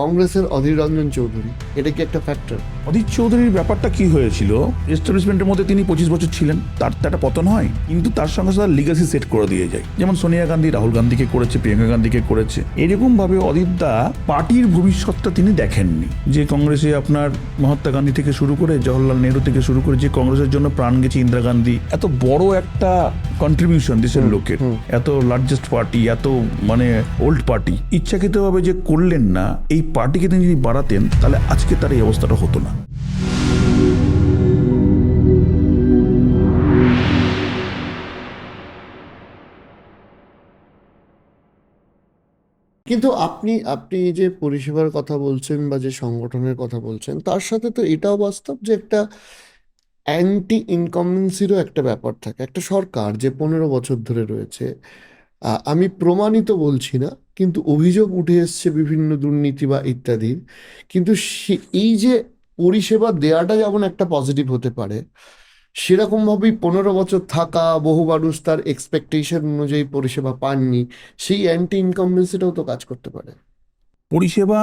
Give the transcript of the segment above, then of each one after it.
কংগ্রেসের অধীর রঞ্জন চৌধুরী, এটা কি একটা ফ্যাক্টর? অধীর চৌধুরীর ব্যাপারটা কি হয়েছিল, এস্টাবলিশমেন্টের মধ্যে তিনি 25 বছর ছিলেন, তার তো একটা পতন হয়, কিন্তু তার সঙ্গে সাথে লিগাসি সেট করে দিয়ে যায়। যেমন সোনিয়া গান্ধী রাহুল গান্ধীকে করেছে, প্রিয়াঙ্কা গান্ধীকে করেছে। এরকম ভাবে অধীর দা পার্টির ভবিষ্যৎটা তিনি দেখেননি। যে কংগ্রেসে আপনার মহাত্মা গান্ধী থেকে শুরু করে জওহরলাল নেহরু থেকে শুরু করে যে কংগ্রেসের জন্য প্রাণ গেছে, ইন্দিরা গান্ধী, এত বড় একটা কন্ট্রিবিউশন দেশের লোকের, এত লার্জেস্ট পার্টি, এত মানে ওল্ড পার্টি, ইচ্ছাকৃতভাবে যে করলেন না, এই পার্টিকে তিনি যদি বাড়াতেন তাহলে আজকে তার এই অবস্থাটা হতো না। কিন্তু আপনি আপনি যে পরিষেবার কথা বলছেন বা যে সংগঠনের কথা বলছেন, তার সাথে তো এটাও বাস্তব যে একটা অ্যান্টি ইনকামবেন্সিরও একটা ব্যাপার থাকে। একটা সরকার যে 15 বছর ধরে রয়েছে, আমি প্রমাণিত বলছি না, কিন্তু অভিযোগ উঠে এসছে বিভিন্ন দুর্নীতি বা ইত্যাদির। কিন্তু এই যে পরিষেবা দেওয়াটা যেমন একটা পজিটিভ হতে পারে, সেরকমভাবেই 15 বছর থাকা বহু মানুষ তার এক্সপেকটেশন অনুযায়ী পরিষেবা পাননি, সেই অ্যান্টি ইনকামবেন্সিটাও তো কাজ করতে পারে। পরিষেবা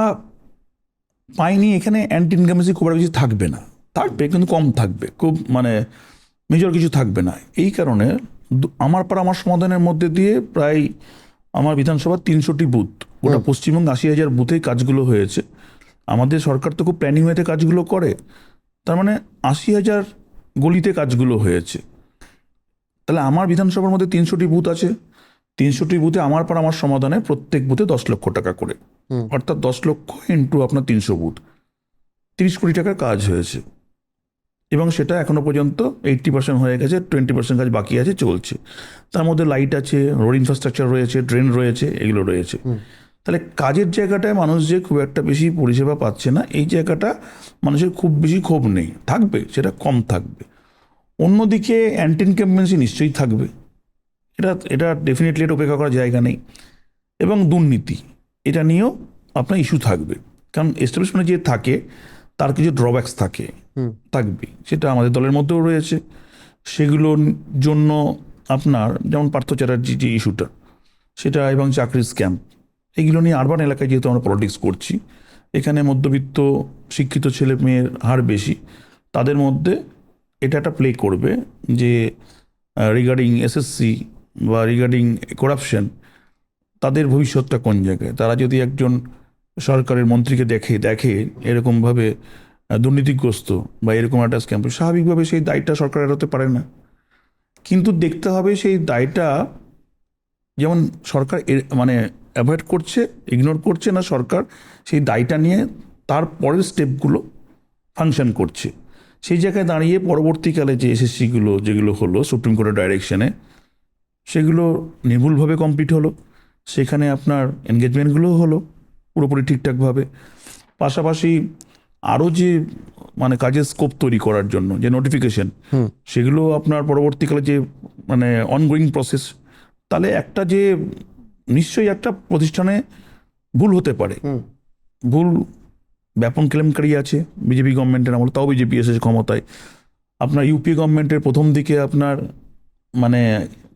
পাইনি, এখানে অ্যান্টি ইনকামেন্সি খুব বেশি থাকবে না, থাকবে কিন্তু কম থাকবে, খুব মানে মেজর কিছু থাকবে না। এই কারণে আমার পাড়া আমার সমাধানের মধ্যে দিয়ে প্রায় আমার বিধানসভার 300টি বুথ, গোটা পশ্চিমবঙ্গে 80,000 বুথে কাজগুলো হয়েছে। আমাদের সরকার তো খুব প্ল্যানিং ওয়েতে কাজগুলো করে, তার মানে 80,000 গলিতে কাজগুলো হয়েছে। তাহলে আমার বিধানসভার মধ্যে 300টি বুথ আছে, 300টি বুথে আমার পাড়া আমার সমাধানে প্রত্যেক বুথে 10 লক্ষ টাকা করে, অর্থাৎ 10 লক্ষ ইন্টু আপনার 300 বুথ, 30 কোটি টাকার কাজ হয়েছে। এবং সেটা এখনো পর্যন্ত 80% হয়ে গেছে, 20% কাজ বাকি আছে, চলছে। তার মধ্যে লাইট আছে, রোড ইনফ্রাস্ট্রাকচার রয়েছে, ড্রেন রয়েছে, এগুলো রয়েছে। তাহলে কাজের জায়গাটায় মানুষ যে খুব একটা বেশি পরিষেবা পাচ্ছে না, এই জায়গাটা মানুষের খুব বেশি ক্ষোভ নেই, থাকবে, সেটা কম থাকবে। অন্যদিকে অ্যান্টি ইনকামবেন্সি নিশ্চয়ই থাকবে, এটা এটা ডেফিনেটলি এটা উপেক্ষা করার জায়গা নেই। এবং দুর্নীতি, এটা নিয়েও আপনার ইস্যু থাকবে, কারণ এস্টাবলিশমেন্টে যে থাকে তার কিছু ড্রব্যাকস থাকে, থাকবে, সেটা আমাদের দলের মধ্যেও রয়েছে। সেগুলোর জন্য আপনার যেমন পার্থ চ্যাটার্জি যে ইস্যুটা, সেটা এবং চাকরির স্ক্যাম, এগুলো নিয়ে আরবান এলাকায় যেহেতু আমরা পলিটিক্স করছি, এখানে মধ্যবিত্ত শিক্ষিত ছেলে মেয়ের হার বেশি, তাদের মধ্যে এটা একটা প্লে করবে যে রিগার্ডিং এসএসসি বা রিগার্ডিং করাপশন, তাদের ভবিষ্যৎটা কোন জায়গায়। তারা যদি একজন সরকারের মন্ত্রীকে দেখে এরকমভাবে দুর্নীতিগ্রস্ত বা এরকম একটা স্ক্যাম, স্বাভাবিকভাবে সেই দায়টা সরকার এড়াতে পারে না। কিন্তু দেখতে হবে সেই দায়টা যেমন সরকার মানে অ্যাভয়েড করছে, ইগনোর করছে না, সরকার সেই দায়টা নিয়ে তার পরের স্টেপগুলো ফাংশন করছে। সেই জায়গায় দাঁড়িয়ে পরবর্তীকালে যে এসএসসিগুলো যেগুলো হলো সুপ্রিম কোর্টের ডাইরেকশনে, সেগুলো নির্ভুলভাবে কমপ্লিট হলো, সেখানে আপনার এনগেজমেন্টগুলোও হলো পুরোপুরি ঠিকঠাকভাবে। পাশাপাশি আরও যে মানে কাজের স্কোপ তৈরি করার জন্য যে নোটিফিকেশন, সেগুলো আপনার পরবর্তীকালে যে মানে অনগোয়িং প্রসেস, তাহলে একটা যে নিশ্চয়ই একটা প্রতিষ্ঠানে ভুল হতে পারে, ভুল ব্যাপক কেলেঙ্কারি আছে বিজেপি গভর্নমেন্টের আমলে, তাও বিজেপি এসেছে ক্ষমতায়। আপনার ইউপি গভর্নমেন্টের প্রথম দিকে আপনার মানে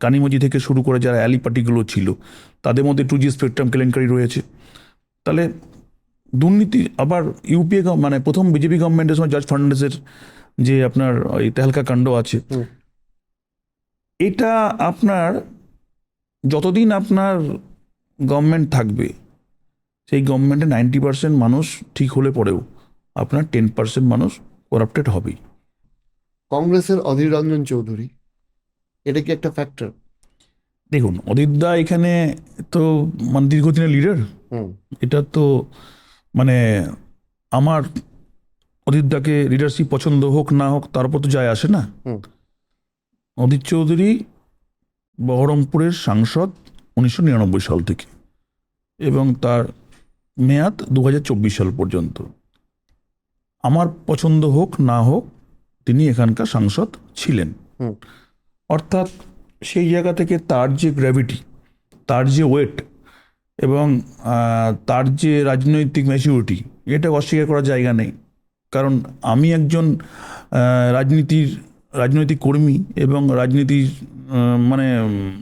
কানিমজি থেকে শুরু করে যারা অ্যালি পার্টিগুলো ছিল, তাদের মধ্যে 2G স্পেকট্রাম কেলেঙ্কারি রয়েছে। তাহলে দুর্নীতি আবার ইউপিএ মানে প্রথম বিজেপি গভর্নমেন্টের সময় জর্জ ফার্নান্ডেসের যে আপনার ওই তেহলকা কাণ্ড আছে, এটা আপনার যতদিন আপনার গভর্নমেন্ট থাকবে, সেই গভর্নমেন্টে 90% মানুষ ঠিক হলে পরেও আপনার 10% মানুষ করাপ্টেড হবেই। কংগ্রেসের অধীর রঞ্জন চৌধুরী, এটা কি একটা ফ্যাক্টর? দেখুন, অধীরদা এখানে তো মানে দীর্ঘদিনের লিডার, এটা তো মানে আমার অধীরদাকে লিডারশিপ পছন্দ হোক না হোক তার উপর তো যায় আসে না। অধীর চৌধুরী বহরমপুরের সাংসদ 1999 সাল থেকে, এবং তার মেয়াদ 2024 সাল পর্যন্ত। আমার পছন্দ হোক না হোক তিনি এখানকার সাংসদ ছিলেন। অর্থাৎ সেই জায়গা থেকে তার যে গ্র্যাভিটি, তার যে ওয়েট এবং তার যে রাজনৈতিক ম্যাচুরিটি, এটা অস্বীকার করার জায়গা নেই। কারণ আমি একজন রাজনৈতিক কর্মী এবং রাজনীতির মানে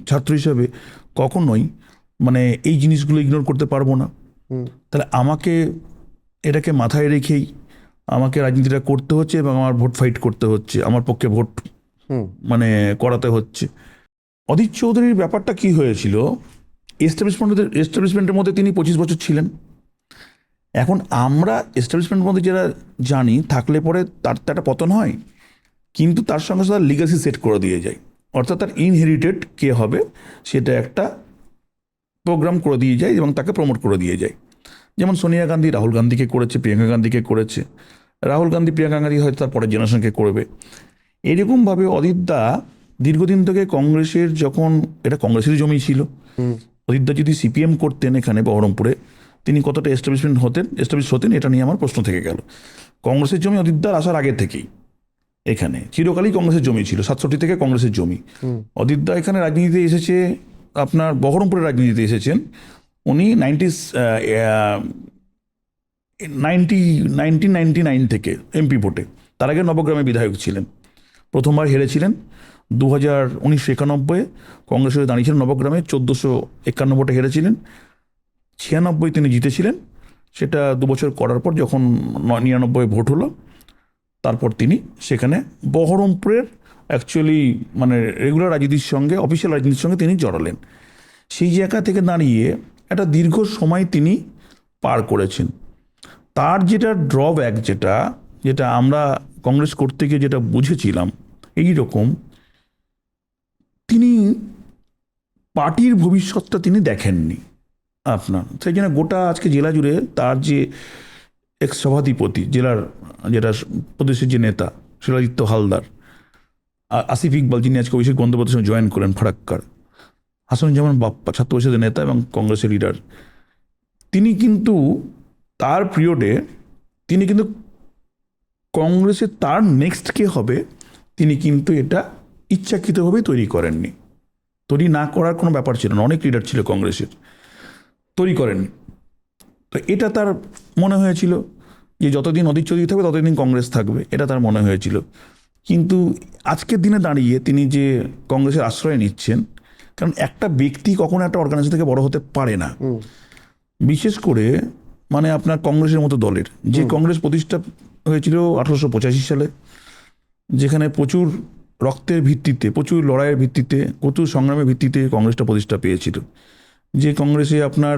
ছাত্র হিসেবে কখনোই মানে এই জিনিসগুলো ইগনোর করতে পারবো না। তাহলে আমাকে এটাকে মাথায় রেখেই আমাকে রাজনীতিটা করতে হচ্ছে এবং আমার ভোট ফাইট করতে হচ্ছে, আমার পক্ষে ভোট হুম মানে করাতে হচ্ছে। অধীর চৌধুরীর ব্যাপারটা কি হয়েছিল, এস্টাবলিশমেন্টের মধ্যে তিনি 25 বছর ছিলেন। এখন আমরা এস্টাবলিশমেন্টের মধ্যে যারা জানি থাকলে পরে তার তো একটা পতন হয়, কিন্তু তার সঙ্গে সাথে লিগাসি সেট করে দিয়ে যায়, অর্থাৎ তার ইনহেরিটেড কে হবে সেটা একটা প্রোগ্রাম করে দিয়ে যায় এবং তাকে প্রমোট করে দিয়ে যায়। যেমন সোনিয়া গান্ধী রাহুল গান্ধীকে করেছে, প্রিয়াঙ্কা গান্ধীকে করেছে, রাহুল গান্ধী প্রিয়াঙ্কা গান্ধী হয়তো তার পরের জেনারেশনকে করবে। এরকমভাবে অদিতদা দীর্ঘদিন থেকে কংগ্রেসের, যখন এটা কংগ্রেসের জমি ছিল, হুম অদিতদা যদি সিপিএম করতেন এখানে বহরমপুরে, তিনি কতটা এস্টাবলিশ হতেন এটা নিয়ে আমার প্রশ্ন থেকে গেল। কংগ্রেসের জমি অদিতদার আসার আগে থেকেই এখানে চিরকালই কংগ্রেসের জমি ছিল, 67 থেকে কংগ্রেসের জমি। হুম অদিতদা এখানে রাজনীতিতে এসেছে, আপনার বহরমপুরের রাজনীতিতে এসেছেন উনি 1999 থেকে এমপি ভোটে। তার আগে নবগ্রামে বিধায়ক ছিলেন, প্রথমবার হেরেছিলেন 1991 কংগ্রেসের দাঁড়িয়েছিলেন নবগ্রামে, 1451 ভোটে হেরেছিলেন। 96 তিনি জিতেছিলেন, সেটা 2 বছর করার পর যখন 99 ভোট হলো, তারপর তিনি সেখানে বহরমপুরের অ্যাকচুয়ালি মানে রেগুলার রাজনীতির সঙ্গে, অফিসিয়াল রাজনীতির সঙ্গে তিনি জড়ালেন। সেই জায়গা থেকে দাঁড়িয়ে একটা দীর্ঘ সময় তিনি পার করেছেন। তার যেটা ড্রব্যাক, যেটা আমরা কংগ্রেস করতে গিয়ে যেটা বুঝেছিলাম, এই রকম তিনি পার্টির ভবিষ্যৎটা তিনি দেখেননি আপনার। সেই জন্য গোটা আজকে জেলা জুড়ে তার যে এক্স সভাধিপতি জেলার, যেটা প্রদেশের যে নেতা শিলাদিত্য হালদার, আসিফ ইকবাল যিনি আজকে অভিষেক বন্দ্যোপাধ্যায়ের সঙ্গে জয়েন করেন ফারাক্কার, হাসানুজ্জামান বাপ্পা ছাত্র পরিষদের নেতা এবং কংগ্রেসের লিডার, তিনি কিন্তু তার পিরিয়ডে তিনি কিন্তু কংগ্রেসে তার নেক্সট কে হবে তিনি কিন্তু এটা ইচ্ছাকৃতভাবে তৈরি করেননি। তৈরি না করার কোনো ব্যাপার ছিল না, অনেক লিডার ছিল কংগ্রেসের, তৈরি করেননি। তো এটা তার মনে হয়েছিল যে যতদিন অধীর চৌধুরী থাকবে ততদিন কংগ্রেস থাকবে, এটা তার মনে হয়েছিল। কিন্তু আজকের দিনে দাঁড়িয়ে তিনি যে কংগ্রেসের আশ্রয় নিচ্ছেন, কারণ একটা ব্যক্তি কখনো একটা অর্গানাইজেশন থেকে বড় হতে পারে না, হুম বিশেষ করে মানে আপনার কংগ্রেসের মতো দলের, যে কংগ্রেস প্রতিষ্ঠা হয়েছিল 1885 সালে, যেখানে প্রচুর রক্তের ভিত্তিতে, প্রচুর লড়াইয়ের ভিত্তিতে, প্রচুর সংগ্রামের ভিত্তিতে কংগ্রেসটা প্রতিষ্ঠা পেয়েছিল। যে কংগ্রেসে আপনার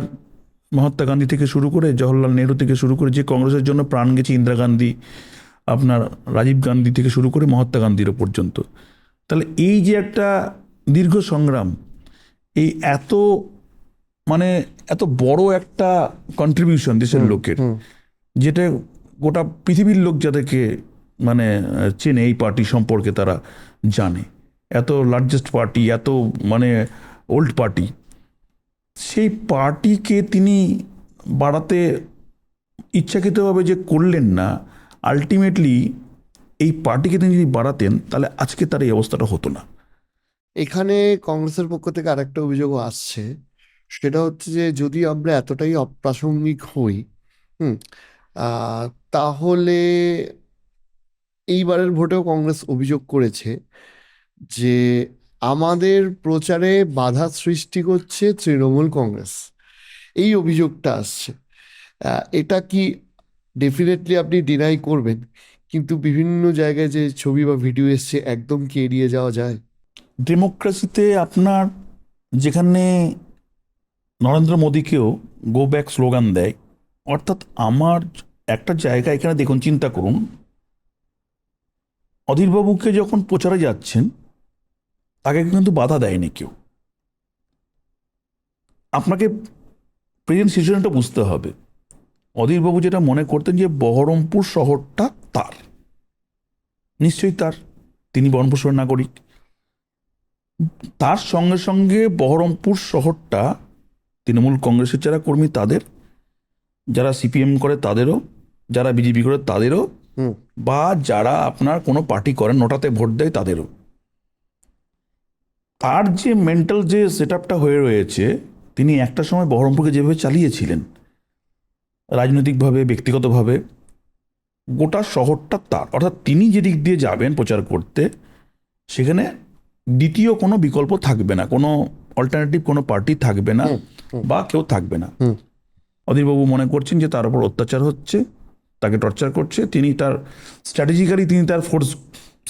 মহাত্মা গান্ধী থেকে শুরু করে, জওহরলাল নেহরু থেকে শুরু করে, যে কংগ্রেসের জন্য প্রাণ গেছে ইন্দিরা গান্ধী, আপনার রাজীব গান্ধী থেকে শুরু করে মহাত্মা গান্ধীরও পর্যন্ত। তাহলে এই যে একটা দীর্ঘ সংগ্রাম, এই মানে এত বড় একটা কন্ট্রিবিউশন দেশের লোকের, হুম যেটা গোটা পৃথিবীর লোক যাদেরকে মানে চেনে, এই পার্টি সম্পর্কে তারা জানে, এত লার্জেস্ট পার্টি, এত মানে ওল্ড পার্টি, সেই পার্টিকে তিনি বাড়াতে ইচ্ছাকৃতভাবে যে করলেন না, আলটিমেটলি এই পার্টিকে তিনি যদি বাড়াতেন তাহলে আজকে তার এই অবস্থাটা হতো না। এখানে কংগ্রেসের পক্ষ থেকে আরেকটা অভিযোগও আসছে, সেটা হচ্ছে যে যদি আমরা এতটাই অপ্রাসঙ্গিক হই, হুম আহ, তাহলে এইবারের ভোটেও কংগ্রেস অভিযোগ করেছে যে আমাদের প্রচারে বাধা সৃষ্টি করছে তৃণমূল কংগ্রেস, এই অভিযোগটা আসছে। এটা কি ডেফিনেটলি আপনি ডিনাই করবেন, কিন্তু বিভিন্ন জায়গায় যে ছবি বা ভিডিও এসছে একদম কি এড়িয়ে যাওয়া যায়? ডেমোক্রেসিতে আপনার যেখানে নরেন্দ্র মোদীকেও গো ব্যাক স্লোগান দেয়, অর্থাৎ আমার একটা জায়গা, এখানে দেখুন, চিন্তা করুন, অধীরবাবুকে যখন প্রচারে যাচ্ছেন তাকে কিন্তু বাধা দেয়নি কেউ। আপনাকে প্রেজেন্ট সিচুয়েশনটা বুঝতে হবে। অধীরবাবু যেটা মনে করতেন যে বহরমপুর শহরটা তার, নিশ্চয়ই তার, তিনি বহরমপুর শহরের নাগরিক, তার সঙ্গে সঙ্গে বহরমপুর শহরটা তৃণমূল কংগ্রেসের যারা কর্মী তাদের, যারা সিপিএম করে তাদেরও, যারা বিজেপি করে তাদেরও, হুম বা যারা আপনার কোনো পার্টি করেন নোটাতে ভোট দেয় তাদেরও। তার যে মেন্টাল যে সেট আপটা হয়ে রয়েছে, তিনি একটা সময় বহরমপুরকে যেভাবে চালিয়েছিলেন রাজনৈতিকভাবে, ব্যক্তিগতভাবে, গোটা শহরটা তার, অর্থাৎ তিনি যে দিক দিয়ে যাবেন প্রচার করতে, সেখানে দ্বিতীয় কোনো বিকল্প থাকবে না, কোনো অল্টারনেটিভ কোনো পার্টি থাকবে না, হুম বা কেউ থাকবে না। হুম অধীরবাবু মনে করছেন যে তার উপর অত্যাচার হচ্ছে, তাকে টর্চার করছে, তিনি তার স্ট্র্যাটেজিক্যালি তিনি তার ফোর্স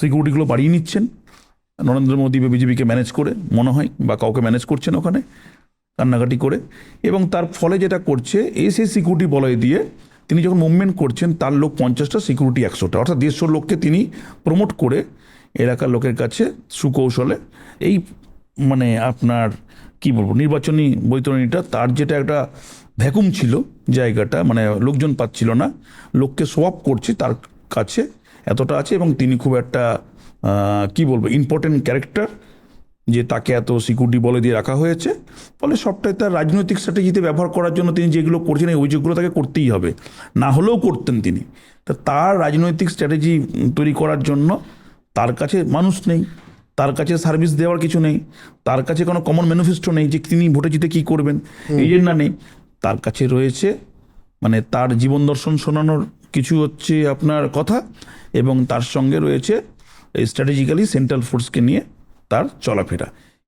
সিকিউরিটিগুলো বাড়িয়ে নিচ্ছেন নরেন্দ্র মোদী বা বিজেপিকে ম্যানেজ করে মনে হয়, বা কাউকে ম্যানেজ করছেন ওখানে কান্নাকাটি করে। এবং তার ফলে যেটা করছে, সেই সিকিউরিটি বলয় দিয়ে তিনি যখন মুভমেন্ট করছেন তার লোক 50টা, সিকিউরিটি 100টা, অর্থাৎ 150 লোককে তিনি প্রমোট করে এলাকার লোকের কাছে সুকৌশলে এই মানে আপনার কি বলবো নির্বাচনী বৈতরণীটা তার যেটা একটা ভ্যাকুম ছিল জায়গাটা, মানে লোকজন পাচ্ছিল না, লোককে সোয়াপ করছে তার কাছে এতটা আছে। এবং তিনি খুব একটা কি বলবো ইম্পর্টেন্ট ক্যারেক্টার, যে তাকে এত সিকিউরিটি বলে দিয়ে রাখা হয়েছে। ফলে সবটাই তার রাজনৈতিক স্ট্র্যাটেজিতে ব্যবহার করার জন্য তিনি যেগুলো করছেন এই অভিযোগগুলো তাকে করতেই হবে, না হলেও করতেন তিনি। তা তার রাজনৈতিক স্ট্র্যাটেজি তৈরি করার জন্য তার কাছে মানুষ নেই, তার কাছে সার্ভিস দেওয়ার কিছু নেই, তার কাছে কোনো কমন ম্যানিফেস্টো নেই যে তিনি ভোটে জিতে কী করবেন, এজেন্ডা নেই। তার কাছে রয়েছে মানে তার জীবন দর্শন শোনানোর কিছু হচ্ছে আপনার কথা, এবং তার সঙ্গে রয়েছে স্ট্র্যাটেজিক্যালি সেন্ট্রাল ফোর্সকে নিয়ে তার চলাফেরা।